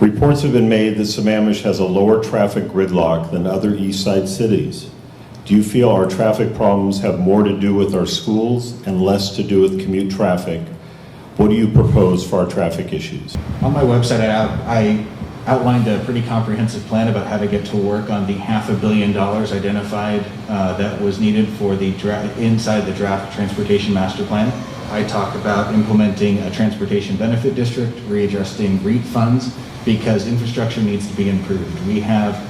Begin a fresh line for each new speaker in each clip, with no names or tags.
Reports have been made that Sammamish has a lower traffic gridlock than other East Side cities. Do you feel our traffic problems have more to do with our schools and less to do with commute traffic? What do you propose for our traffic issues?
On my website, I outlined a pretty comprehensive plan about how to get to work on the $500 million identified that was needed for the inside the draft transportation master plan. I talk about implementing a transportation benefit district, readjusting REAP funds, because infrastructure needs to be improved. We have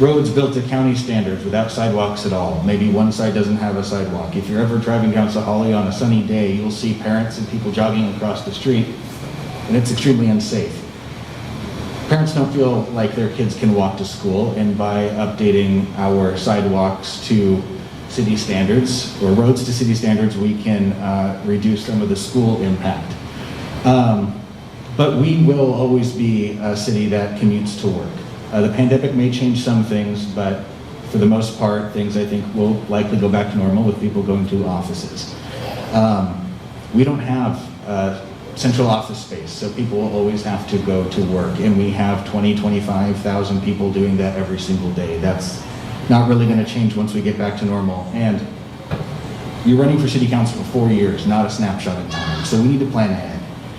roads built to county standards without sidewalks at all. Maybe one side doesn't have a sidewalk. If you're ever driving down Sahalee on a sunny day, you'll see parents and people jogging across the street, and it's extremely unsafe. Parents don't feel like their kids can walk to school, and by updating our sidewalks to city standards, or roads to city standards, we can reduce some of the school impact. But we will always be a city that commutes to work. The pandemic may change some things, but for the most part, things I think will likely go back to normal with people going to offices. We don't have central office space, so people will always have to go to work, and we have 25,000 people doing that every single day. That's not really going to change once we get back to normal. And you're running for city council for 4 years, not a snapshot in time, so we need to plan ahead.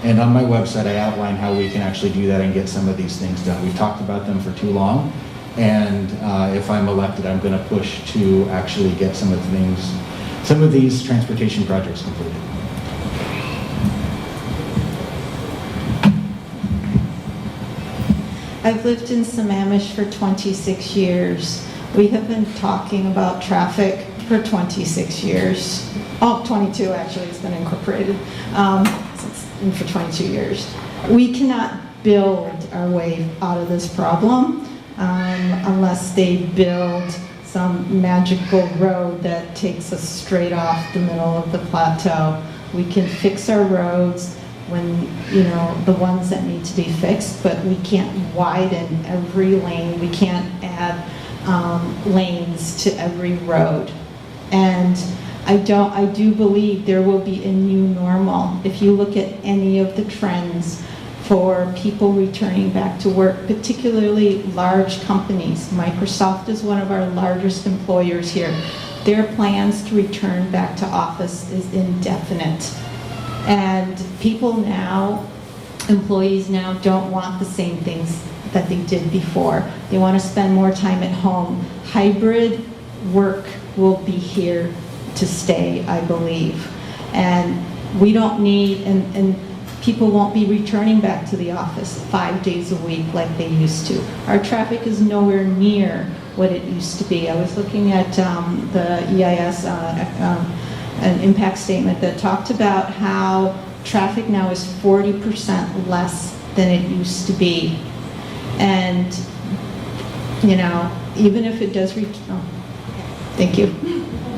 And on my website, I outline how we can actually do that and get some of these things done. We've talked about them for too long, and if I'm elected, I'm going to push to actually get some of these transportation projects completed.
I've lived in Sammamish for 26 years. We have been talking about traffic for 26 years. Oh, 22 actually, it's been incorporated. For 22 years. We cannot build our way out of this problem unless they build some magical road that takes us straight off the middle of the plateau. We can fix our roads when, the ones that need to be fixed, but we can't widen every lane. We can't add lanes to every road. And I do believe there will be a new normal. If you look at any of the trends for people returning back to work, particularly large companies. Microsoft is one of our largest employers here. Their plans to return back to office is indefinite. And people now, employees now, don't want the same things that they did before. They want to spend more time at home. Hybrid work will be here to stay, I believe. And we don't need, and people won't be returning back to the office 5 days a week like they used to. Our traffic is nowhere near what it used to be. I was looking at the EIS, an impact statement that talked about how traffic now is 40% less than it used to be. And, even if it does reach, thank you.